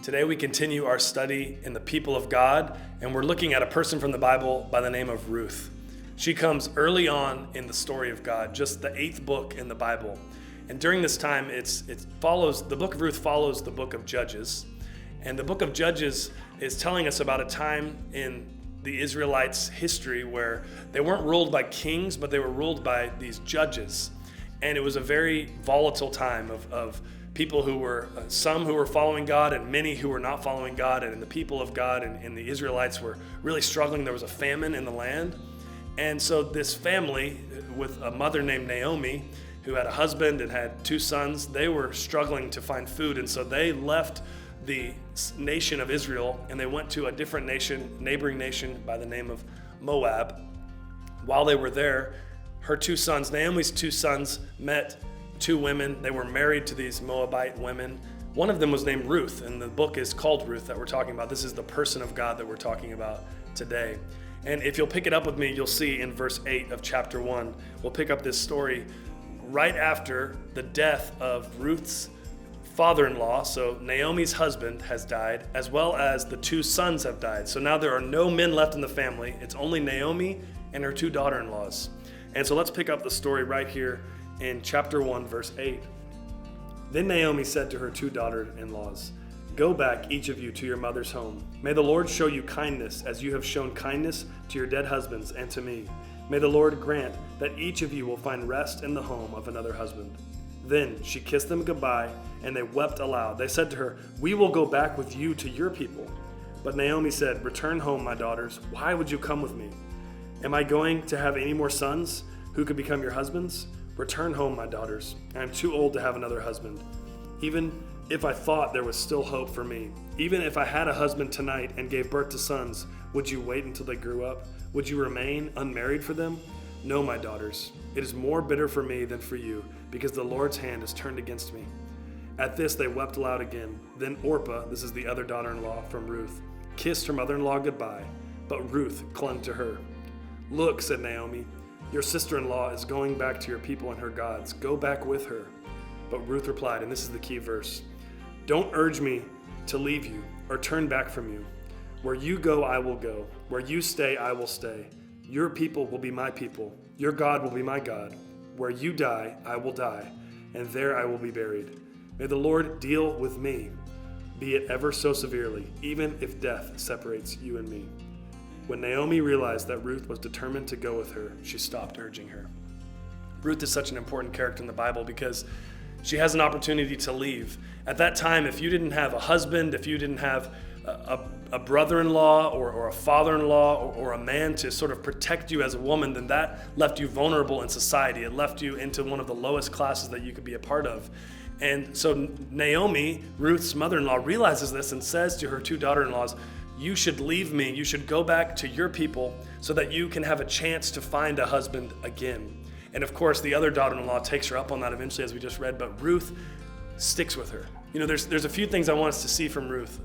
Today we continue our study in the people of God, and we're looking at a person from the Bible by the name of Ruth. She comes early on in the story of God, just the 8th book in the Bible. And during this time, the book of Ruth follows the book of Judges. And the book of Judges is telling us about a time in the Israelites' history where they weren't ruled by kings, but they were ruled by these judges. And it was a very volatile time of people who were, some who were following God and many who were not following God, and the people of God and the Israelites were really struggling. There was a famine in the land. And so this family with a mother named Naomi, who had a husband and had 2 sons, they were struggling to find food. And so they left the nation of Israel and they went to a different nation, neighboring nation by the name of Moab. While they were there, Naomi's 2 sons met 2 women. They were married to these Moabite women. One of them was named Ruth, and the book is called Ruth that we're talking about. This is the person of God that we're talking about today. And if you'll pick it up with me, you'll see in verse 8 of chapter 1, we'll pick up this story right after the death of Ruth's father-in-law. So Naomi's husband has died, as well as the 2 sons have died. So now there are no men left in the family. It's only Naomi and her 2 daughter-in-laws. And so let's pick up the story right here in chapter 1, verse 8. Then Naomi said to her 2 daughter-in-laws, "Go back, each of you, to your mother's home. May the Lord show you kindness as you have shown kindness to your dead husbands and to me. May the Lord grant that each of you will find rest in the home of another husband." Then she kissed them goodbye, and they wept aloud. They said to her, "We will go back with you to your people." But Naomi said, "Return home, my daughters. Why would you come with me? Am I going to have any more sons who could become your husbands? Return home, my daughters. I am too old to have another husband. Even if I thought there was still hope for me, even if I had a husband tonight and gave birth to sons, would you wait until they grew up? Would you remain unmarried for them? No, my daughters. It is more bitter for me than for you, because the Lord's hand is turned against me." At this they wept aloud again. Then Orpah, this is the other daughter-in-law from Ruth, kissed her mother-in-law goodbye, but Ruth clung to her. "Look," said Naomi, "your sister-in-law is going back to your people and her gods. Go back with her." But Ruth replied, and this is the key verse, "Don't urge me to leave you or turn back from you. Where you go, I will go. Where you stay, I will stay. Your people will be my people. Your God will be my God. Where you die, I will die, and there I will be buried. May the Lord deal with me, be it ever so severely, even if death separates you and me." When Naomi realized that Ruth was determined to go with her, she stopped urging her. Ruth is such an important character in the Bible because she has an opportunity to leave. At that time, if you didn't have a husband, if you didn't have a brother-in-law or a father-in-law or a man to sort of protect you as a woman, then that left you vulnerable in society. It left you into one of the lowest classes that you could be a part of. And so Naomi, Ruth's mother-in-law, realizes this and says to her 2 daughter-in-laws, "You should leave me. You should go back to your people so that you can have a chance to find a husband again." And of course, the other daughter-in-law takes her up on that eventually, as we just read, but Ruth sticks with her. There's a few things I want us to see from Ruth.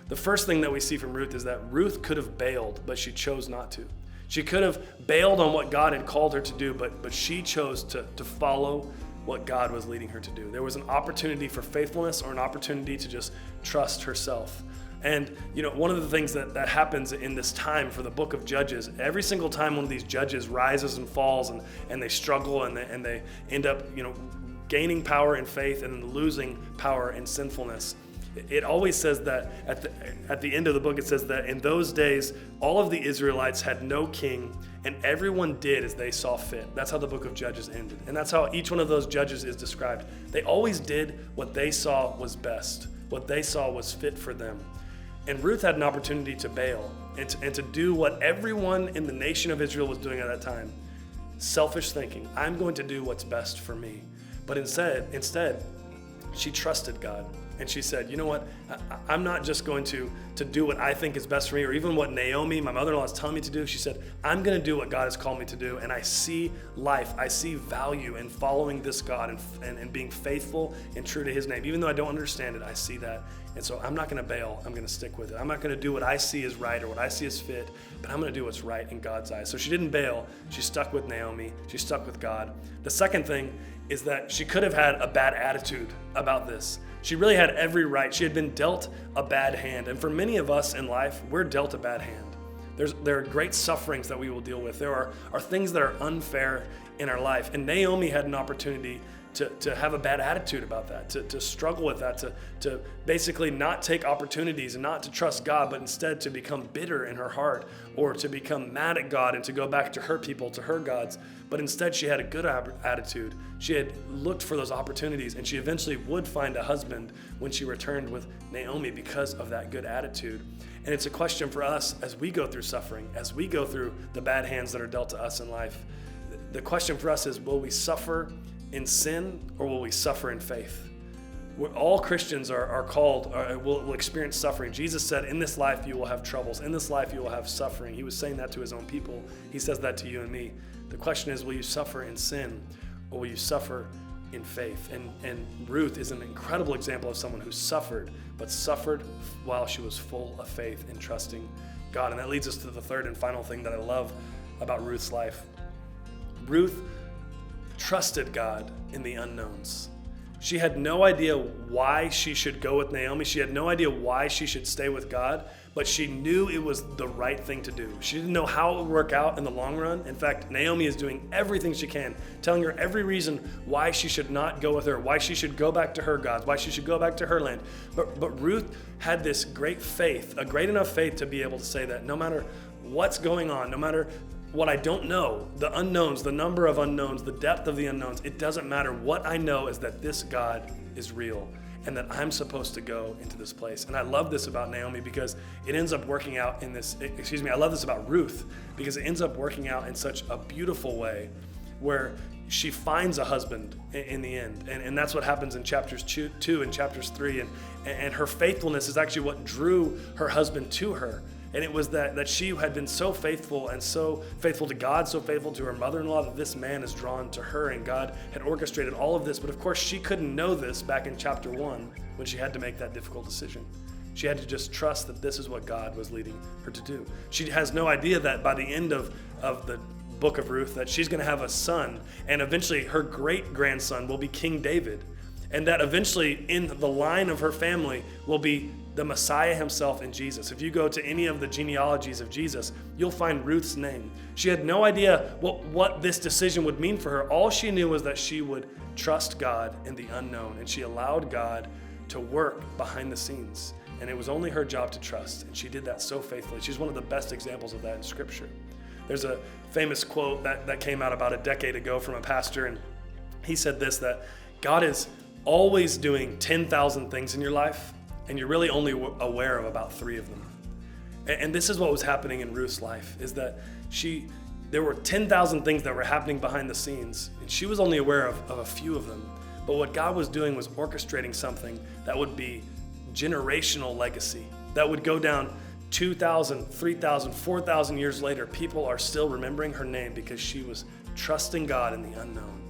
The first thing that we see from Ruth is that Ruth could have bailed, but she chose not to. She could have bailed on what God had called her to do, but she chose to follow what God was leading her to do. There was an opportunity for faithfulness or an opportunity to just trust herself. And one of the things that happens in this time for the book of Judges, every single time one of these judges rises and falls and they struggle and they end up gaining power in faith and losing power in sinfulness, it always says that at the end of the book, it says that in those days all of the Israelites had no king and everyone did as they saw fit. That's how the book of Judges ended, and that's how each one of those judges is described. They always did what they saw was best, what they saw was fit for them. And Ruth had an opportunity to bail and to do what everyone in the nation of Israel was doing at that time. Selfish thinking. I'm going to do what's best for me. But instead, she trusted God. And she said, you know what? I'm not just going to do what I think is best for me, or even what Naomi, my mother-in-law, is telling me to do. She said, I'm going to do what God has called me to do. And I see life. I see value in following this God and being faithful and true to his name. Even though I don't understand it, I see that. And so I'm not going to bail. I'm going to stick with it. I'm not going to do what I see as right or what I see as fit, but I'm going to do what's right in God's eyes. So she didn't bail. She stuck with Naomi. She stuck with God. The second thing is that she could have had a bad attitude about this. She really had every right. She had been dealt a bad hand. And for many of us in life, we're dealt a bad hand. There are great sufferings that we will deal with. There are things that are unfair in our life. And Naomi had an opportunity to have a bad attitude about that, to struggle with that, to basically not take opportunities and not to trust God, but instead to become bitter in her heart, or to become mad at God and to go back to her people, to her gods. But instead she had a good attitude. She had looked for those opportunities, and she eventually would find a husband when she returned with Naomi because of that good attitude. And it's a question for us as we go through suffering, as we go through the bad hands that are dealt to us in life. The question for us is, will we suffer in sin or will we suffer in faith? All Christians are called, will experience suffering. Jesus said, in this life you will have troubles. In this life you will have suffering. He was saying that to his own people. He says that to you and me. The question is, will you suffer in sin or will you suffer in faith? And Ruth is an incredible example of someone who suffered, but suffered while she was full of faith and trusting God. And that leads us to the third and final thing that I love about Ruth's life. Ruth trusted God in the unknowns. She had no idea why she should go with Naomi. She had no idea why she should stay with God, but she knew it was the right thing to do. She didn't know how it would work out in the long run. In fact, Naomi is doing everything she can, telling her every reason why she should not go with her, why she should go back to her gods, why she should go back to her land. But Ruth had this great faith, a great enough faith to be able to say that no matter what's going on, no matter what I don't know, the unknowns, the number of unknowns, the depth of the unknowns, it doesn't matter. What I know is that this God is real and that I'm supposed to go into this place. And I love this about Naomi because it ends up working out in this, I love this about Ruth because it ends up working out in such a beautiful way where she finds a husband in the end. And that's what happens in chapters 2 and chapters 3. And her faithfulness is actually what drew her husband to her. And it was that she had been so faithful and so faithful to God, so faithful to her mother-in-law, that this man is drawn to her, and God had orchestrated all of this. But of course, she couldn't know this back in chapter 1 when she had to make that difficult decision. She had to just trust that this is what God was leading her to do. She has no idea that by the end of the book of Ruth, that she's going to have a son, and eventually her great-grandson will be King David. And that eventually in the line of her family will be the Messiah himself in Jesus. If you go to any of the genealogies of Jesus, you'll find Ruth's name. She had no idea what this decision would mean for her. All she knew was that she would trust God in the unknown, and she allowed God to work behind the scenes. And it was only her job to trust, and she did that so faithfully. She's one of the best examples of that in Scripture. There's a famous quote that came out about a decade ago from a pastor, and he said this, that God is always doing 10,000 things in your life, and you're really only aware of about 3 of them. And this is what was happening in Ruth's life, is that there were 10,000 things that were happening behind the scenes, and she was only aware of a few of them. But what God was doing was orchestrating something that would be generational legacy, that would go down 2,000, 3,000, 4,000 years later. People are still remembering her name because she was trusting God in the unknown.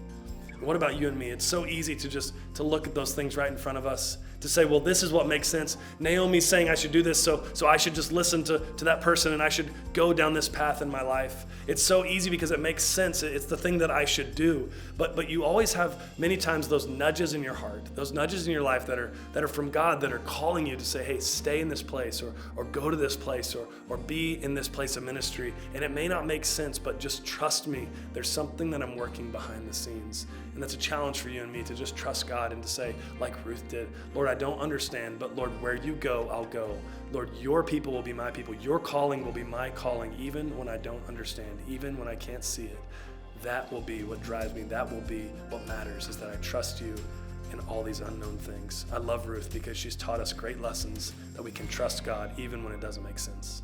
What about you and me? It's so easy to look at those things right in front of us, to say, well, this is what makes sense. Naomi's saying I should do this, so I should just listen to that person and I should go down this path in my life. It's so easy because it makes sense. It's the thing that I should do. But you always have many times those nudges in your heart, those nudges in your life that are from God, that are calling you to say, hey, stay in this place, or go to this place, or be in this place of ministry. And it may not make sense, but just trust me. There's something that I'm working behind the scenes. And that's a challenge for you and me, to just trust God and to say, like Ruth did, Lord, I don't understand, but Lord, where you go, I'll go. Lord, your people will be my people. Your calling will be my calling, even when I don't understand, even when I can't see it. That will be what drives me. That will be what matters, is that I trust you in all these unknown things. I love Ruth because she's taught us great lessons that we can trust God even when it doesn't make sense.